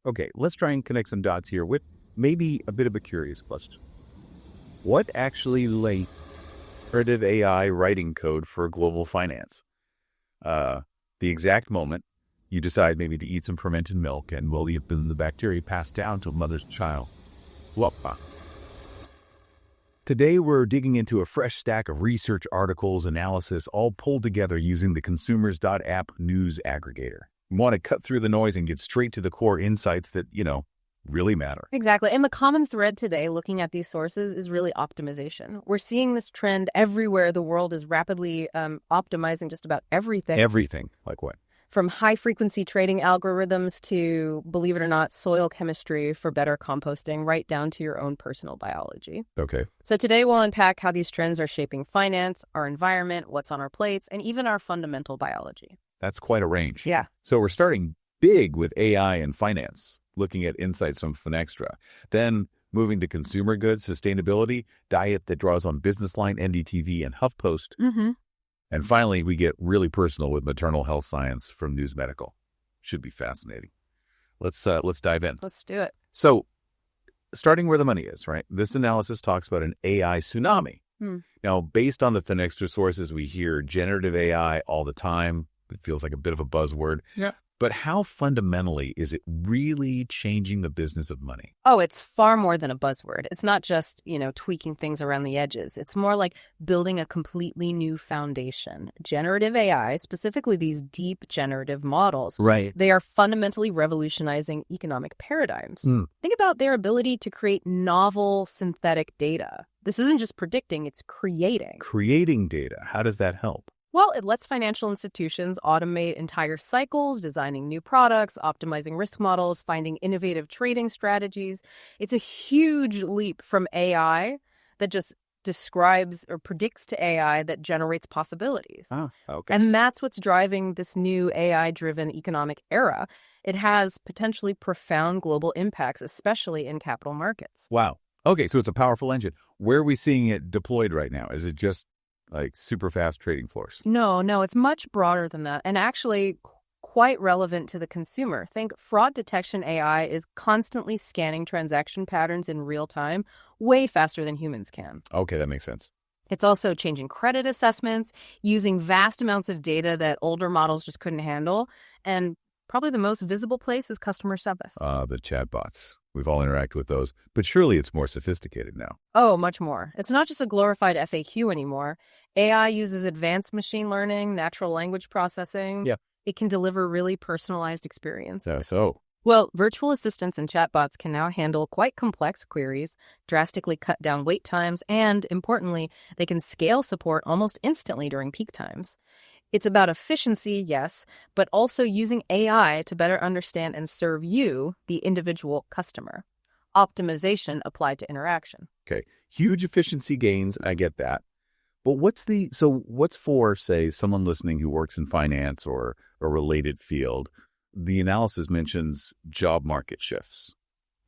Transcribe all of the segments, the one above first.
Okay, let's try and connect some dots here with maybe a bit of a curious question. What actually lays generative AI writing code for global finance? The exact moment you decide maybe to eat some fermented milk and will the bacteria pass down to mother's child. Whoppa. Today, we're digging into a fresh stack of research articles, analysis, all pulled together using the consumers.app news aggregator. We want to cut through the noise and get straight to the core insights that, really matter. Exactly. And the common thread today looking at these sources is really optimization. We're seeing this trend everywhere. The world is rapidly optimizing just about everything. Everything. Like what? From high-frequency trading algorithms to, believe it or not, soil chemistry for better composting, right down to your own personal biology. Okay. So today we'll unpack how these trends are shaping finance, our environment, what's on our plates, and even our fundamental biology. That's quite a range. Yeah. So we're starting big with AI and finance, looking at insights from Finextra. Then moving to consumer goods, sustainability, diet that draws on Business Line, NDTV, and HuffPost. Mm-hmm. And finally, we get really personal with maternal health science from News Medical. Should be fascinating. Let's dive in. Let's do it. So starting where the money is, right? This analysis talks about an AI tsunami. Now, based on the Finextra sources, we hear generative AI all the time. It feels like a bit of a buzzword. Yeah. But how fundamentally is it really changing the business of money? Oh, it's far more than a buzzword. It's not just, tweaking things around the edges. It's more like building a completely new foundation. Generative AI, specifically these deep generative models, right? They are fundamentally revolutionizing economic paradigms. Think about their ability to create novel synthetic data. This isn't just predicting, it's creating. Creating data. How does that help? Well, it lets financial institutions automate entire cycles, designing new products, optimizing risk models, finding innovative trading strategies. It's a huge leap from AI that just describes or predicts to AI that generates possibilities. Oh, okay. And that's what's driving this new AI-driven economic era. It has potentially profound global impacts, especially in capital markets. Wow. Okay, so it's a powerful engine. Where are we seeing it deployed right now? Is it just like super fast trading floors? No, it's much broader than that, and actually quite relevant to the consumer. Think fraud detection AI is constantly scanning transaction patterns in real time, way faster than humans can. Okay, that makes sense. It's also changing credit assessments, using vast amounts of data that older models just couldn't handle, and probably the most visible place is customer service. The chatbots. We've all interacted with those, but surely it's more sophisticated now. Oh, much more. It's not just a glorified FAQ anymore. AI uses advanced machine learning, natural language processing. Yeah. It can deliver really personalized experiences. So? Well, virtual assistants and chatbots can now handle quite complex queries, drastically cut down wait times, and, importantly, they can scale support almost instantly during peak times. It's about efficiency, yes, but also using AI to better understand and serve you, the individual customer. Optimization applied to interaction. Okay, huge efficiency gains, I get that. But what's for, say, someone listening who works in finance or a related field? The analysis mentions job market shifts.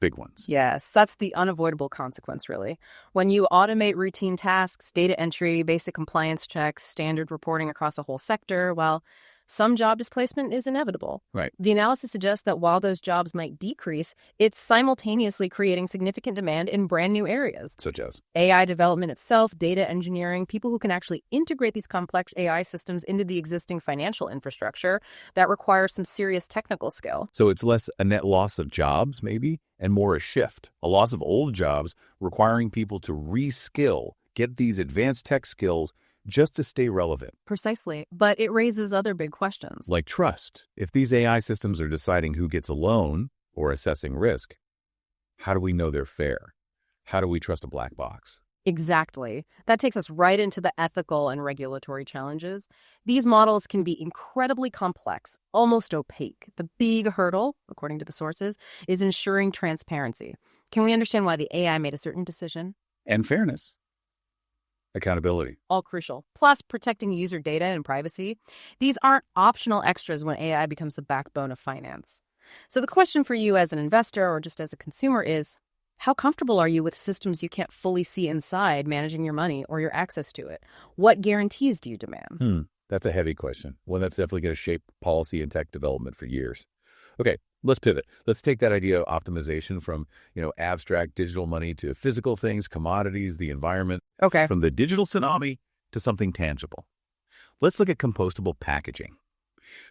Big ones. Yes, that's the unavoidable consequence, really. When you automate routine tasks, data entry, basic compliance checks, standard reporting across a whole sector, well, some job displacement is inevitable. Right. The analysis suggests that while those jobs might decrease, it's simultaneously creating significant demand in brand new areas. Such as? AI development itself, data engineering, people who can actually integrate these complex AI systems into the existing financial infrastructure that requires some serious technical skill. So it's less a net loss of jobs, maybe, and more a shift. A loss of old jobs requiring people to reskill, get these advanced tech skills just to stay relevant. Precisely. But it raises other big questions. Like trust. If these AI systems are deciding who gets a loan or assessing risk, how do we know they're fair? How do we trust a black box? Exactly. That takes us right into the ethical and regulatory challenges. These models can be incredibly complex, almost opaque. The big hurdle, according to the sources, is ensuring transparency. Can we understand why the AI made a certain decision? And fairness. Accountability. All crucial. Plus, protecting user data and privacy. These aren't optional extras when AI becomes the backbone of finance. So the question for you as an investor or just as a consumer is, how comfortable are you with systems you can't fully see inside managing your money or your access to it? What guarantees do you demand? That's a heavy question. One that's definitely going to shape policy and tech development for years. Okay, Let's pivot. Let's take that idea of optimization from, abstract digital money to physical things, commodities, the environment, Okay. from the digital tsunami to something tangible. Let's look at compostable packaging.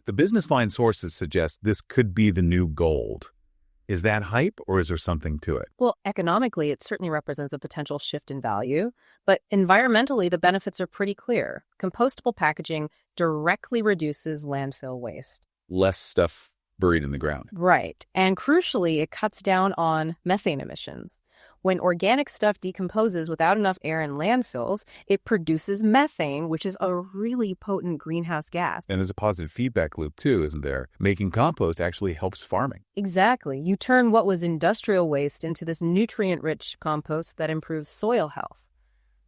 The business line sources suggest this could be the new gold. Is that hype, or is there something to it? Well, economically, it certainly represents a potential shift in value, but environmentally, the benefits are pretty clear. Compostable packaging directly reduces landfill waste. Less stuff buried in the ground. Right. And crucially, it cuts down on methane emissions. When organic stuff decomposes without enough air in landfills, it produces methane, which is a really potent greenhouse gas. And there's a positive feedback loop too, isn't there? Making compost actually helps farming. Exactly. You turn what was industrial waste into this nutrient-rich compost that improves soil health.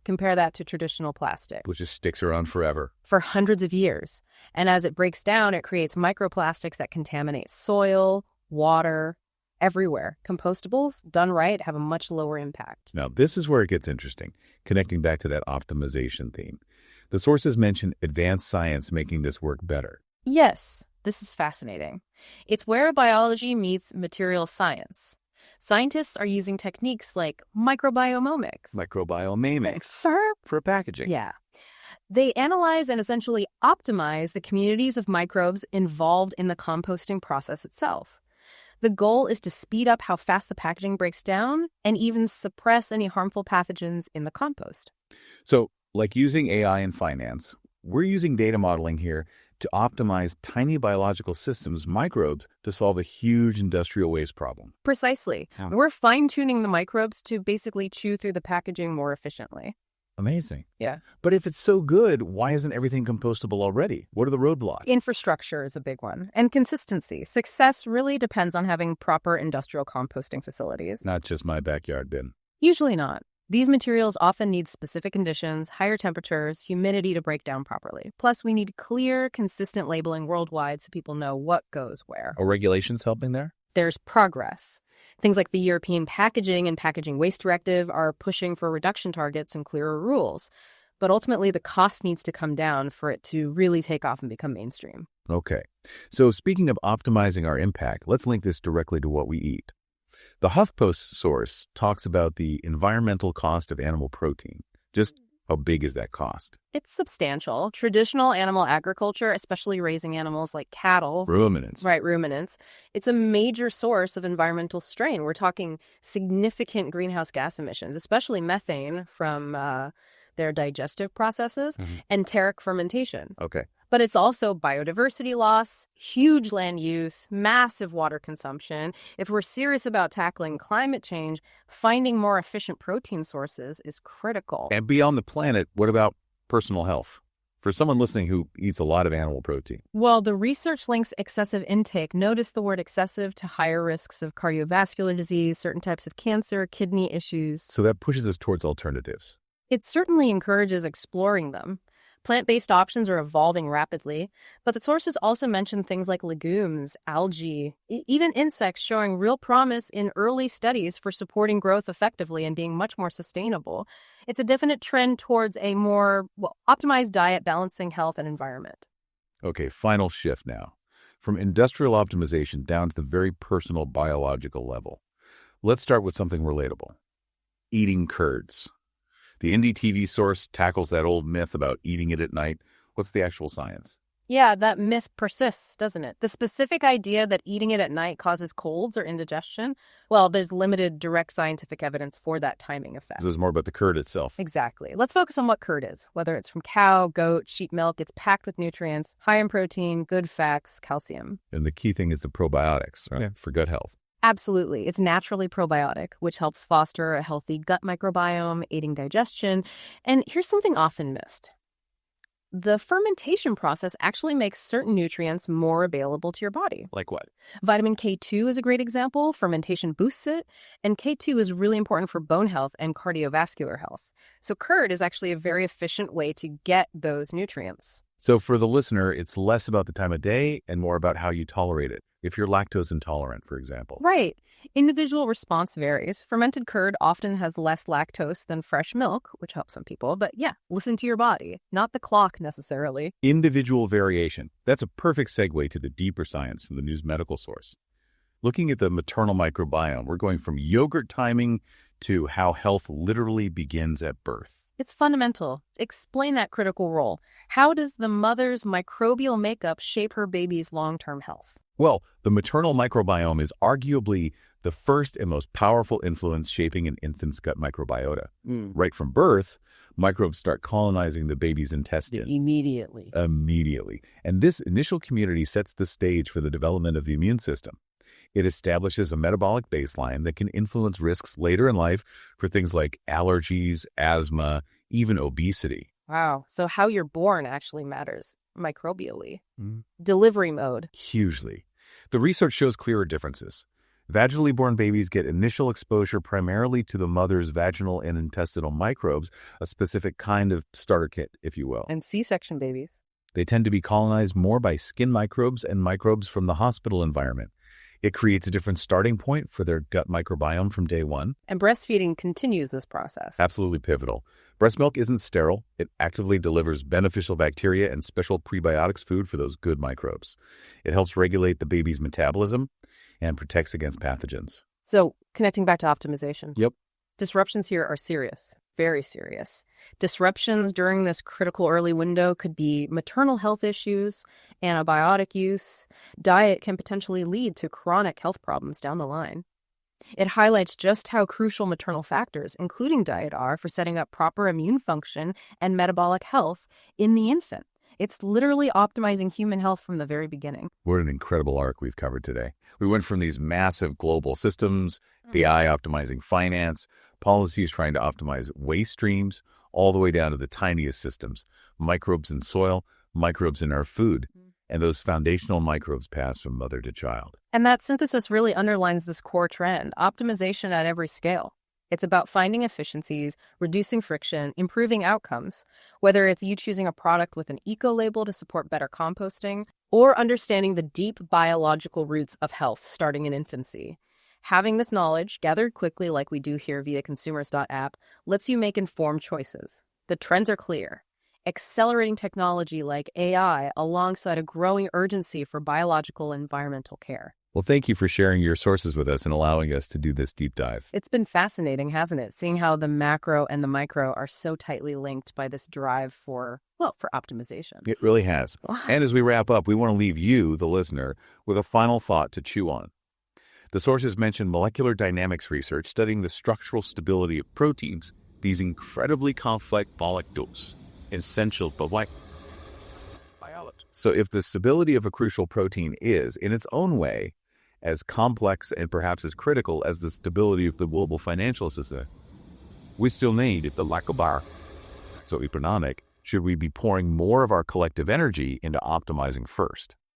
Compare that to traditional plastic. Which just sticks around forever. For hundreds of years. And as it breaks down, it creates microplastics that contaminate soil, water, everywhere. Compostables, done right, have a much lower impact. Now, this is where it gets interesting, connecting back to that optimization theme. The sources mention advanced science making this work better. Yes, this is fascinating. It's where biology meets material science. Scientists are using techniques like microbiomics. Microbiome for packaging. Yeah. They analyze and essentially optimize the communities of microbes involved in the composting process itself. The goal is to speed up how fast the packaging breaks down and even suppress any harmful pathogens in the compost. So, like using AI in finance, we're using data modeling here to optimize tiny biological systems, microbes, to solve a huge industrial waste problem. Precisely. How? We're fine-tuning the microbes to basically chew through the packaging more efficiently. Amazing. Yeah. But if it's so good, why isn't everything compostable already? What are the roadblocks? Infrastructure is a big one. And consistency. Success really depends on having proper industrial composting facilities. Not just my backyard bin. Usually not. These materials often need specific conditions, higher temperatures, humidity to break down properly. Plus, we need clear, consistent labeling worldwide so people know what goes where. Are regulations helping there? There's progress. Things like the European Packaging and Packaging Waste Directive are pushing for reduction targets and clearer rules. But ultimately, the cost needs to come down for it to really take off and become mainstream. Okay. So speaking of optimizing our impact, let's link this directly to what we eat. The HuffPost source talks about the environmental cost of animal protein. Just how big is that cost? It's substantial. Traditional animal agriculture, especially raising animals like cattle. Ruminants. Right, ruminants. It's a major source of environmental strain. We're talking significant greenhouse gas emissions, especially methane from their digestive processes and enteric fermentation. Okay. But it's also biodiversity loss, huge land use, massive water consumption. If we're serious about tackling climate change, finding more efficient protein sources is critical. And beyond the planet, what about personal health? For someone listening who eats a lot of animal protein. Well, the research links excessive intake. Notice the word excessive to higher risks of cardiovascular disease, certain types of cancer, kidney issues. So that pushes us towards alternatives. It certainly encourages exploring them. Plant-based options are evolving rapidly, but the sources also mention things like legumes, algae, even insects showing real promise in early studies for supporting growth effectively and being much more sustainable. It's a definite trend towards a more optimized diet balancing health and environment. Okay, final shift now. From industrial optimization down to the very personal biological level. Let's start with something relatable. Eating curds. The indie TV source tackles that old myth about eating it at night. What's the actual science? Yeah, that myth persists, doesn't it? The specific idea that eating it at night causes colds or indigestion, well, there's limited direct scientific evidence for that timing effect. This is more about the curd itself. Exactly. Let's focus on what curd is. Whether it's from cow, goat, sheep milk, it's packed with nutrients, high in protein, good fats, calcium. And the key thing is the probiotics, right? For gut health. Absolutely. It's naturally probiotic, which helps foster a healthy gut microbiome, aiding digestion. And here's something often missed. The fermentation process actually makes certain nutrients more available to your body. Like what? Vitamin K2 is a great example. Fermentation boosts it. And K2 is really important for bone health and cardiovascular health. So curd is actually a very efficient way to get those nutrients. So for the listener, it's less about the time of day and more about how you tolerate it. If you're lactose intolerant, for example. Right. Individual response varies. Fermented curd often has less lactose than fresh milk, which helps some people. But yeah, listen to your body, not the clock necessarily. Individual variation. That's a perfect segue to the deeper science from the news medical source. Looking at the maternal microbiome, we're going from yogurt timing to how health literally begins at birth. It's fundamental. Explain that critical role. How does the mother's microbial makeup shape her baby's long-term health? Well, the maternal microbiome is arguably the first and most powerful influence shaping an infant's gut microbiota. Right from birth, microbes start colonizing the baby's intestine. Immediately. And this initial community sets the stage for the development of the immune system. It establishes a metabolic baseline that can influence risks later in life for things like allergies, asthma, even obesity. Wow. So how you're born actually matters microbially. Delivery mode. Hugely. The research shows clearer differences. Vaginally born babies get initial exposure primarily to the mother's vaginal and intestinal microbes, a specific kind of starter kit, if you will. And C-section babies. They tend to be colonized more by skin microbes and microbes from the hospital environment. It creates a different starting point for their gut microbiome from day one. And breastfeeding continues this process. Absolutely pivotal. Breast milk isn't sterile. It actively delivers beneficial bacteria and special prebiotics food for those good microbes. It helps regulate the baby's metabolism and protects against pathogens. So, connecting back to optimization. Yep. Disruptions here are serious, very serious. Disruptions during this critical early window could be maternal health issues, antibiotic use. Diet can potentially lead to chronic health problems down the line. It highlights just how crucial maternal factors, including diet, are for setting up proper immune function and metabolic health in the infant. It's literally optimizing human health from the very beginning. What an incredible arc we've covered today. We went from these massive global systems, the AI optimizing finance, policies trying to optimize waste streams, all the way down to the tiniest systems, microbes in soil, microbes in our food, and those foundational microbes pass from mother to child. And that synthesis really underlines this core trend, optimization at every scale. It's about finding efficiencies, reducing friction, improving outcomes, whether it's you choosing a product with an eco label to support better composting, or understanding the deep biological roots of health starting in infancy. Having this knowledge, gathered quickly like we do here via consumers.app, lets you make informed choices. The trends are clear. Accelerating technology like AI alongside a growing urgency for biological and environmental care. Well, thank you for sharing your sources with us and allowing us to do this deep dive. It's been fascinating, hasn't it? Seeing how the macro and the micro are so tightly linked by this drive for optimization. It really has. And as we wrap up, we want to leave you, the listener, with a final thought to chew on. The sources mention molecular dynamics research studying the structural stability of proteins, these incredibly complex molecules, essential for life. So if the stability of a crucial protein is, in its own way, as complex and perhaps as critical as the stability of the global financial system, we still need the lack of bar. So economic, should we be pouring more of our collective energy into optimizing first?